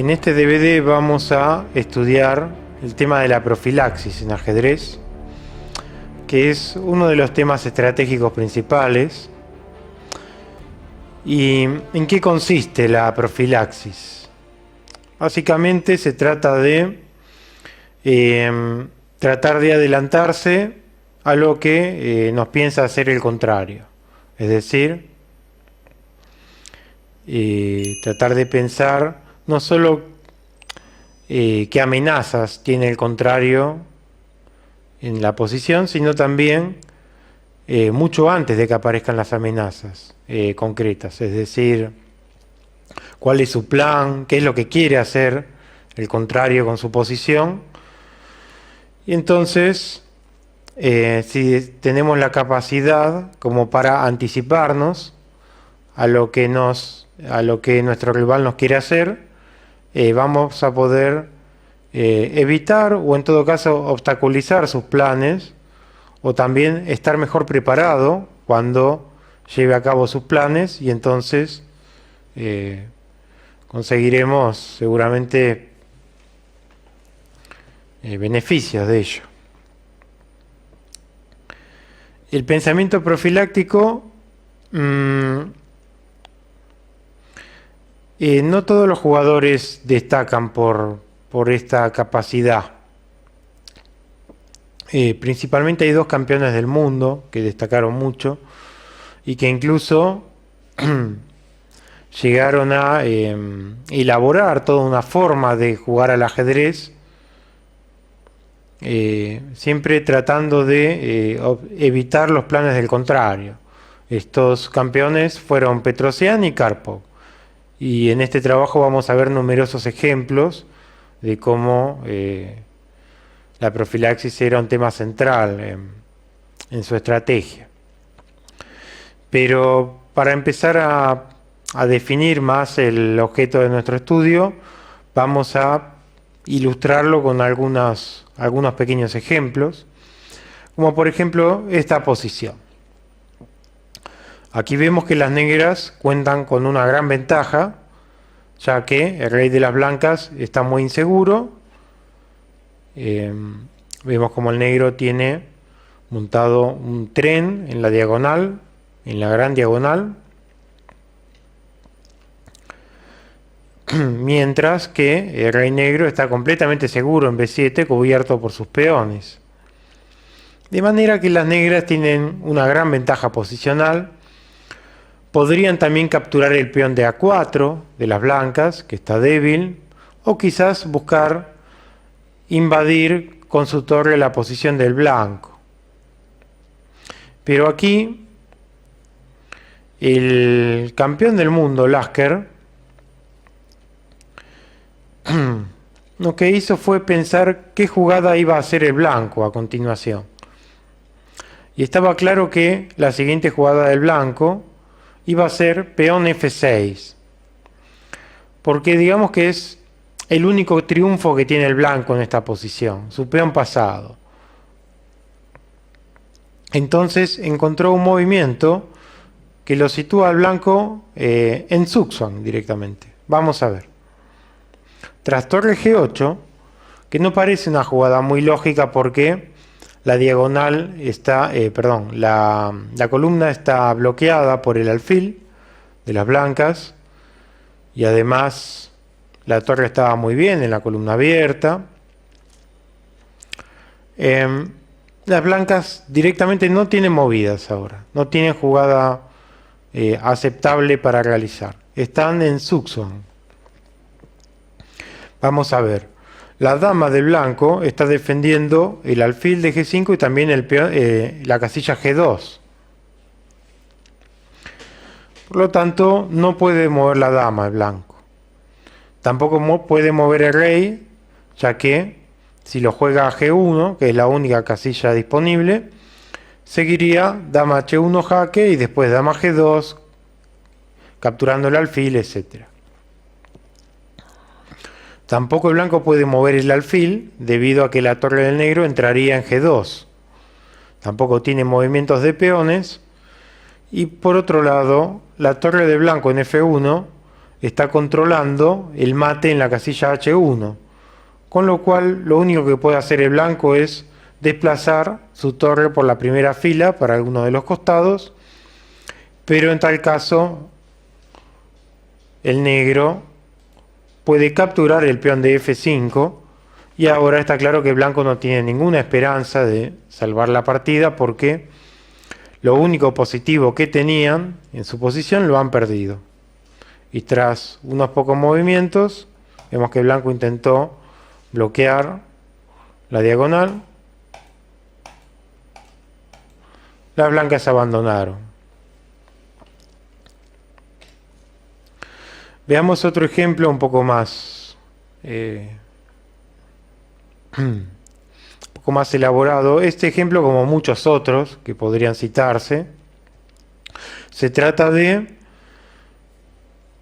En este DVD vamos a estudiar el tema de la profilaxis en ajedrez, que es uno de los temas estratégicos principales. ¿Y en qué consiste la profilaxis? Básicamente se trata de tratar de adelantarse a lo que nos piensa hacer el contrario. Es decir, tratar de pensar no solo qué amenazas tiene el contrario en la posición, sino también mucho antes de que aparezcan las amenazas concretas. Es decir, cuál es su plan, qué es lo que quiere hacer el contrario con su posición. Y entonces, si tenemos la capacidad como para anticiparnos a lo que nuestro rival nos quiere hacer, vamos a poder evitar o en todo caso obstaculizar sus planes, o también estar mejor preparado cuando lleve a cabo sus planes, y entonces conseguiremos seguramente beneficios de ello. El pensamiento profiláctico, no todos los jugadores destacan por esta capacidad. Principalmente hay dos campeones del mundo que destacaron mucho y que incluso llegaron a elaborar toda una forma de jugar al ajedrez, siempre tratando de evitar los planes del contrario. Estos campeones fueron Petrosian y Karpov, y en este trabajo vamos a ver numerosos ejemplos de cómo la profilaxis era un tema central en su estrategia. Pero para empezar a definir más el objeto de nuestro estudio, vamos a ilustrarlo con algunos pequeños ejemplos, como por ejemplo esta posición. Aquí vemos que las negras cuentan con una gran ventaja, ya que el rey de las blancas está muy inseguro. Vemos como el negro tiene montado un tren en la diagonal, en la gran diagonal, mientras que el rey negro está completamente seguro en B7, cubierto por sus peones. De manera que las negras tienen una gran ventaja posicional. Podrían también capturar el peón de A4 de las blancas, que está débil, o quizás buscar invadir con su torre la posición del blanco. Pero aquí el campeón del mundo, Lasker, lo que hizo fue pensar qué jugada iba a hacer el blanco a continuación. Y estaba claro que la siguiente jugada del blanco iba a ser peón F6, porque digamos que es el único triunfo que tiene el blanco en esta posición, su peón pasado. Entonces encontró un movimiento que lo sitúa al blanco en Zugzwang directamente. Vamos a ver. Tras torre G8, que no parece una jugada muy lógica porque la diagonal está, la columna está bloqueada por el alfil de las blancas, y además la torre estaba muy bien en la columna abierta. Las blancas directamente no tienen movidas ahora, no tienen jugada aceptable para realizar. Están en Zugzwang. Vamos a ver. La dama del blanco está defendiendo el alfil de G5 y también el peón, la casilla G2. Por lo tanto, no puede mover la dama el blanco. Tampoco puede mover el rey, ya que si lo juega a G1, que es la única casilla disponible, seguiría dama H1 jaque y después dama G2, capturando el alfil, etc. Tampoco el blanco puede mover el alfil, debido a que la torre del negro entraría en G2. Tampoco tiene movimientos de peones. Y por otro lado, la torre de blanco en F1 está controlando el mate en la casilla H1, con lo cual lo único que puede hacer el blanco es desplazar su torre por la primera fila para alguno de los costados, pero en tal caso el negro puede capturar el peón de F5 y ahora está claro que el blanco no tiene ninguna esperanza de salvar la partida porque lo único positivo que tenían en su posición lo han perdido. Y tras unos pocos movimientos, vemos que el blanco intentó bloquear la diagonal. Las blancas abandonaron. Veamos otro ejemplo un poco más elaborado. Este ejemplo, como muchos otros que podrían citarse, se trata de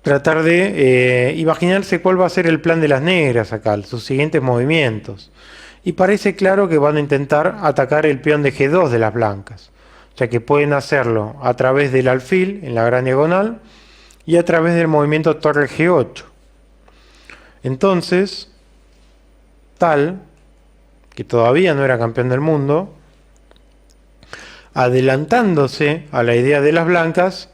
tratar de imaginarse cuál va a ser el plan de las negras acá, sus siguientes movimientos. Y parece claro que van a intentar atacar el peón de G2 de las blancas, ya que pueden hacerlo a través del alfil en la gran diagonal y a través del movimiento torre G8. Entonces, Tal, que todavía no era campeón del mundo, adelantándose a la idea de las blancas,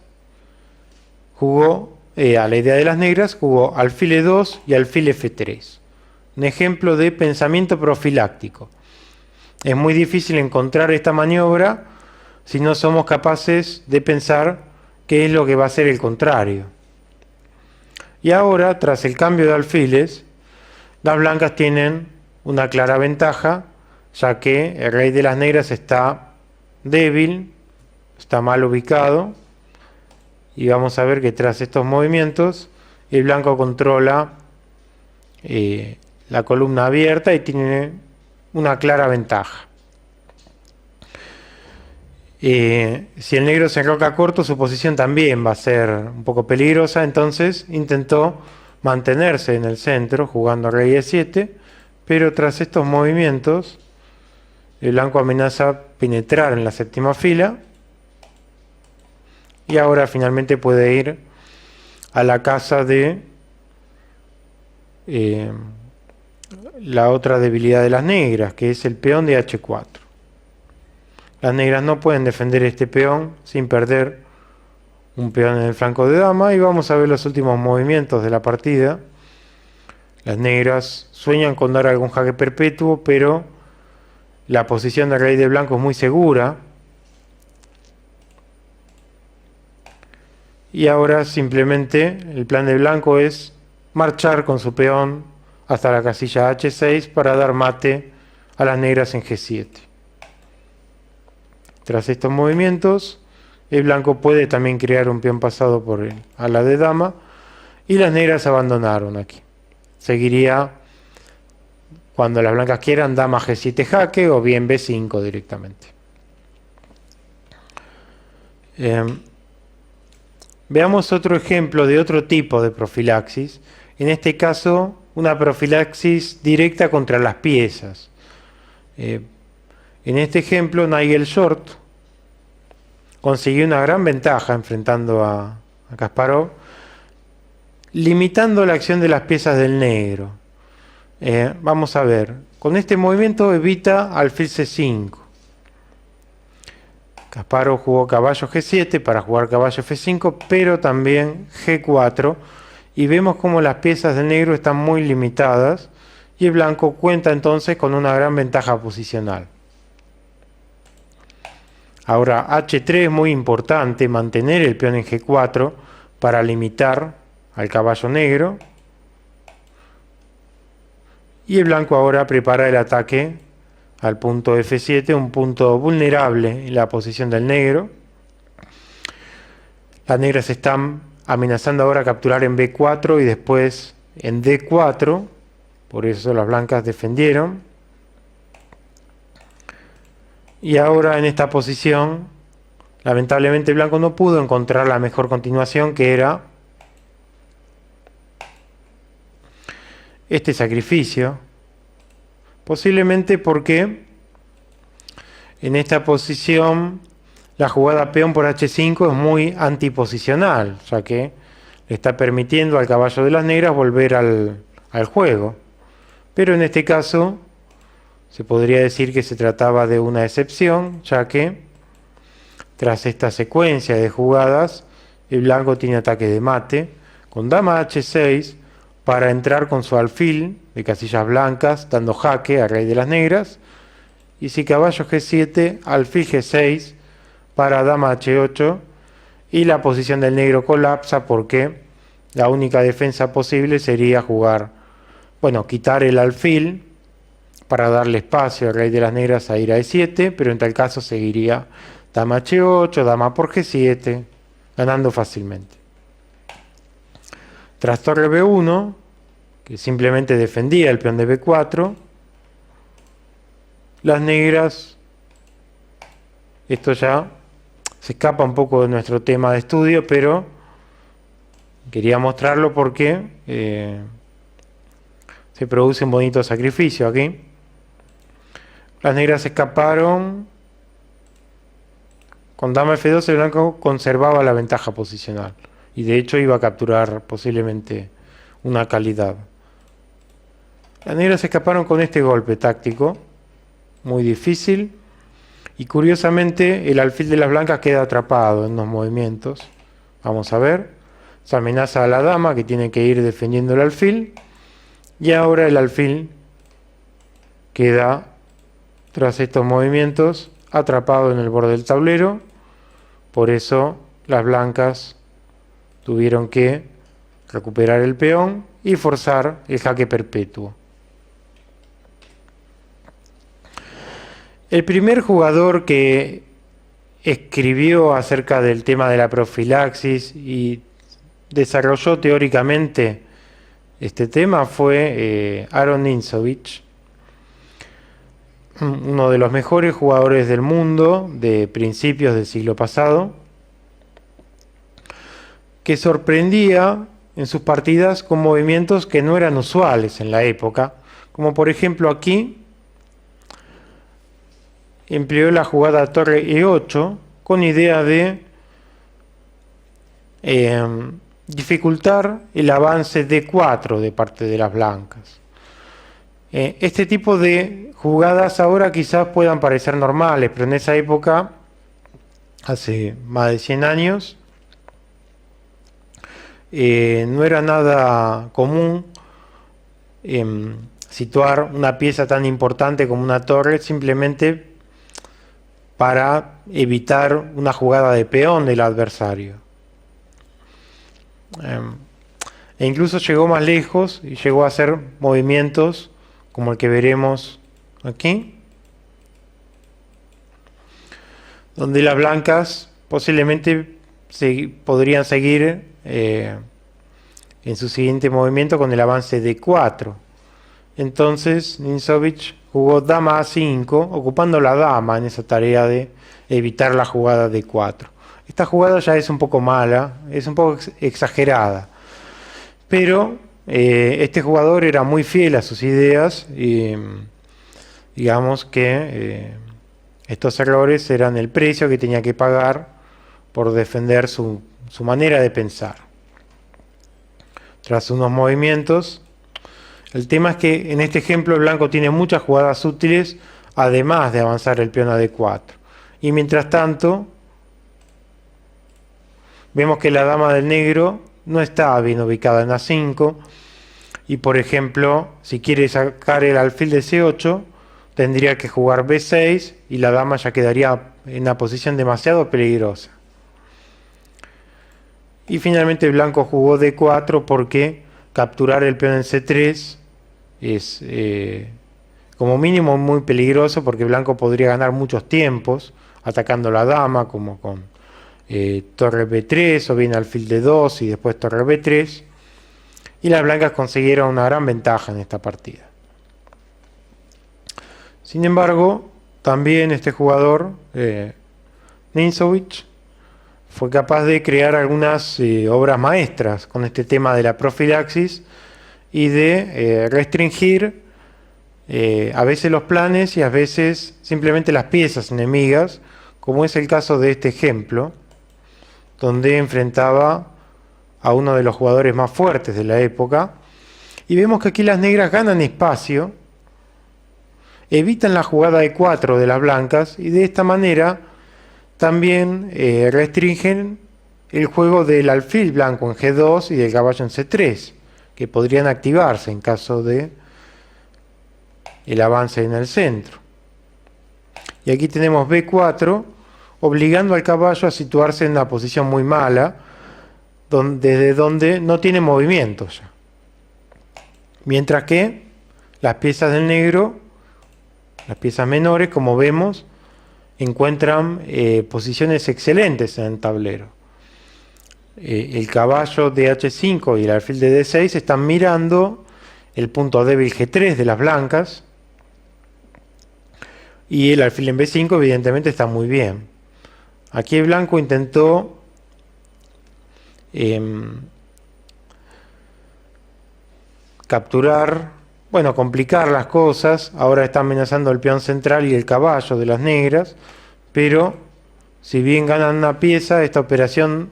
jugó a la idea de las negras, jugó alfil E2 y alfil F3. Un ejemplo de pensamiento profiláctico. Es muy difícil encontrar esta maniobra si no somos capaces de pensar qué es lo que va a ser el contrario. Y ahora, tras el cambio de alfiles, las blancas tienen una clara ventaja, ya que el rey de las negras está débil, está mal ubicado, y vamos a ver que tras estos movimientos el blanco controla la columna abierta y tiene una clara ventaja. Si el negro se enroca corto, su posición también va a ser un poco peligrosa, entonces intentó mantenerse en el centro jugando rey E7, pero tras estos movimientos el blanco amenaza penetrar en la séptima fila y ahora finalmente puede ir a la casa de la otra debilidad de las negras, que es el peón de H4. Las negras no pueden defender este peón sin perder un peón en el flanco de dama, y vamos a ver los últimos movimientos de la partida. Las negras sueñan con dar algún jaque perpetuo, pero la posición del rey de blanco es muy segura. Y ahora simplemente el plan de blanco es marchar con su peón hasta la casilla H6 para dar mate a las negras en G7. Tras estos movimientos, el blanco puede también crear un peón pasado por el ala de dama y las negras abandonaron aquí. Seguiría, cuando las blancas quieran, dama G7 jaque o bien B5 directamente. Veamos otro ejemplo de otro tipo de profilaxis. En este caso, una profilaxis directa contra las piezas. En este ejemplo, Nigel Short consiguió una gran ventaja enfrentando a Kasparov, limitando la acción de las piezas del negro. Vamos a ver, con este movimiento evita alfil C5. Kasparov jugó caballo G7 para jugar caballo F5, pero también G4, y vemos como las piezas del negro están muy limitadas y el blanco cuenta entonces con una gran ventaja posicional. Ahora H3 es muy importante, mantener el peón en G4 para limitar al caballo negro, y el blanco ahora prepara el ataque al punto F7, un punto vulnerable en la posición del negro. Las negras están amenazando ahora capturar en B4 y después en D4, por eso las blancas defendieron. Y ahora en esta posición, lamentablemente el blanco no pudo encontrar la mejor continuación, que era este sacrificio, posiblemente porque en esta posición la jugada peón por H5 es muy antiposicional, ya que le está permitiendo al caballo de las negras volver al juego. Pero en este caso se podría decir que se trataba de una excepción, ya que tras esta secuencia de jugadas, el blanco tiene ataque de mate con dama h6 para entrar con su alfil de casillas blancas, dando jaque al rey de las negras, y si caballo g7, alfil g6 para dama h8, y la posición del negro colapsa porque la única defensa posible sería jugar, bueno, quitar el alfil para darle espacio al rey de las negras a ir a e7, pero en tal caso seguiría dama h8, dama por g7, ganando fácilmente. Tras torre b1, que simplemente defendía el peón de b4, las negras, esto ya se escapa un poco de nuestro tema de estudio, pero quería mostrarlo porque se produce un bonito sacrificio aquí. Las negras escaparon. Con dama f2 el blanco conservaba la ventaja posicional y de hecho iba a capturar posiblemente una calidad. Las negras escaparon con este golpe táctico, muy difícil, y curiosamente el alfil de las blancas queda atrapado en los movimientos. Vamos a ver, se amenaza a la dama que tiene que ir defendiendo el alfil, y ahora el alfil queda, tras estos movimientos, atrapado en el borde del tablero. Por eso las blancas tuvieron que recuperar el peón y forzar el jaque perpetuo. El primer jugador que escribió acerca del tema de la profilaxis y desarrolló teóricamente este tema fue Aaron Nimzowitsch, uno de los mejores jugadores del mundo de principios del siglo pasado, que sorprendía en sus partidas con movimientos que no eran usuales en la época, como por ejemplo aquí empleó la jugada torre e8 con idea de dificultar el avance d4 de parte de las blancas. Este tipo de jugadas ahora quizás puedan parecer normales, pero en esa época, hace más de 100 años, no era nada común situar una pieza tan importante como una torre simplemente para evitar una jugada de peón del adversario. E incluso llegó más lejos y llegó a hacer movimientos como el que veremos aquí, donde las blancas posiblemente podrían seguir en su siguiente movimiento con el avance de 4. Entonces Nimzowitsch jugó dama a5, ocupando la dama en esa tarea de evitar la jugada de 4. Esta jugada ya es un poco mala, es un poco exagerada, pero este jugador era muy fiel a sus ideas y digamos que estos errores eran el precio que tenía que pagar por defender su manera de pensar. Tras unos movimientos, el tema es que en este ejemplo el blanco tiene muchas jugadas útiles además de avanzar el peón a d4. Y mientras tanto, vemos que la dama del negro no está bien ubicada en a5. Y por ejemplo, si quiere sacar el alfil de c8, tendría que jugar b6 y la dama ya quedaría en una posición demasiado peligrosa. Y finalmente el blanco jugó d4 porque capturar el peón en c3 es como mínimo muy peligroso, porque el blanco podría ganar muchos tiempos atacando la dama, como con torre b3 o bien alfil d2 y después torre b3, y las blancas consiguieron una gran ventaja en esta partida. Sin embargo, también este jugador Nimzowitsch fue capaz de crear algunas obras maestras con este tema de la profilaxis y de restringir a veces los planes y a veces simplemente las piezas enemigas, como es el caso de este ejemplo, donde enfrentaba a uno de los jugadores más fuertes de la época. Y vemos que aquí las negras ganan espacio, evitan la jugada de 4 de las blancas y de esta manera también restringen el juego del alfil blanco en G2 y del caballo en C3, que podrían activarse en caso de el avance en el centro. Y aquí tenemos B4, obligando al caballo a situarse en una posición muy mala, desde donde no tiene movimiento ya. Mientras que las piezas del negro, las piezas menores, como vemos, encuentran posiciones excelentes en el tablero. El caballo de H5 y el alfil de D6 están mirando el punto débil G3 de las blancas, y el alfil en B5 evidentemente está muy bien. Aquí el blanco intentó capturar, bueno, complicar las cosas. Ahora está amenazando el peón central y el caballo de las negras, pero si bien ganan una pieza, esta operación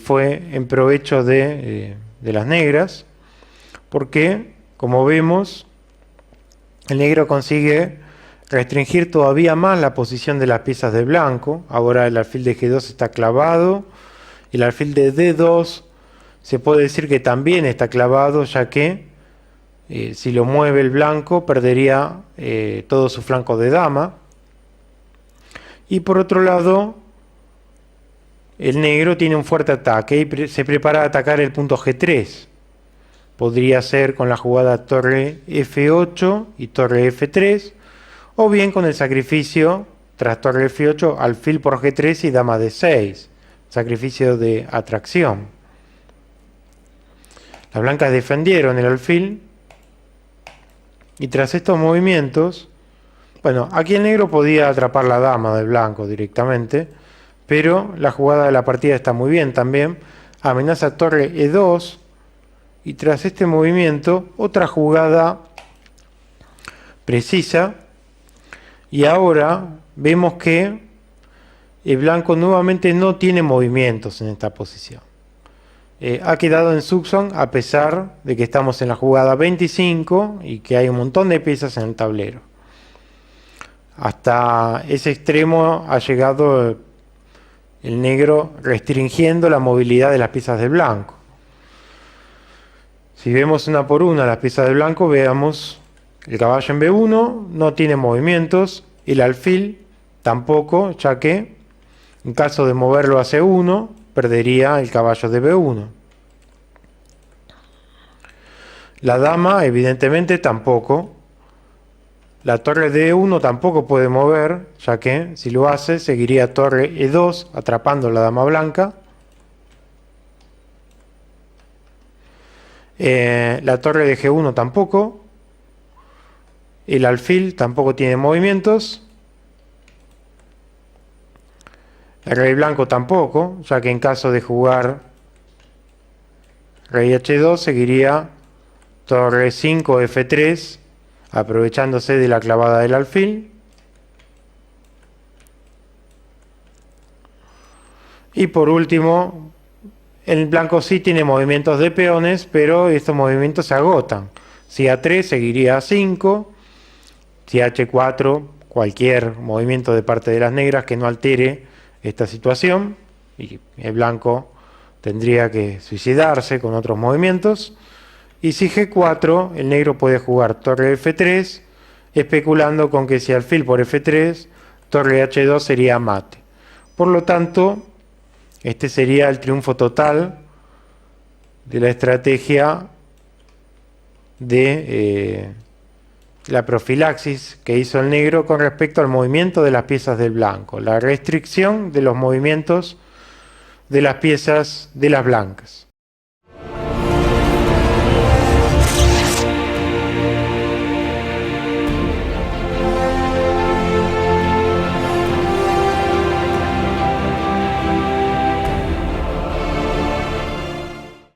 fue en provecho de las negras, porque, como vemos, el negro consigue restringir todavía más la posición de las piezas de blanco. Ahora el alfil de G2 está clavado, el alfil de D2 se puede decir que también está clavado, ya que si lo mueve el blanco perdería todo su flanco de dama. Y por otro lado, el negro tiene un fuerte ataque y se prepara a atacar el punto G3. Podría ser con la jugada torre F8 y torre F3, o bien con el sacrificio tras torre F8, alfil por G3 y dama D6, sacrificio de atracción. Las blancas defendieron el alfil, y tras estos movimientos, bueno, aquí el negro podía atrapar la dama del blanco directamente, pero la jugada de la partida está muy bien también. Amenaza torre E2, y tras este movimiento, otra jugada precisa. Y ahora vemos que el blanco nuevamente no tiene movimientos en esta posición. Ha quedado en Subson a pesar de que estamos en la jugada 25 y que hay un montón de piezas en el tablero. Hasta ese extremo ha llegado el negro restringiendo la movilidad de las piezas del blanco. Si vemos una por una las piezas del blanco, veamos el caballo en B1 no tiene movimientos, el alfil tampoco, ya que en caso de moverlo a C1 perdería el caballo de B1. La dama evidentemente tampoco. La torre de E1 tampoco puede mover, ya que si lo hace seguiría torre E2 atrapando la dama blanca. La torre de G1 tampoco. El alfil tampoco tiene movimientos. El rey blanco tampoco, ya que en caso de jugar rey H2 seguiría torre 5 F3, aprovechándose de la clavada del alfil. Y por último, el blanco sí tiene movimientos de peones, pero estos movimientos se agotan. Si A3 seguiría A5. Si H4, cualquier movimiento de parte de las negras que no altere esta situación, y el blanco tendría que suicidarse con otros movimientos. Y si G4, el negro puede jugar torre F3, especulando con que si alfil por F3, torre H2 sería mate. Por lo tanto, este sería el triunfo total de la estrategia de la profilaxis que hizo el negro con respecto al movimiento de las piezas del blanco, la restricción de los movimientos de las piezas de las blancas.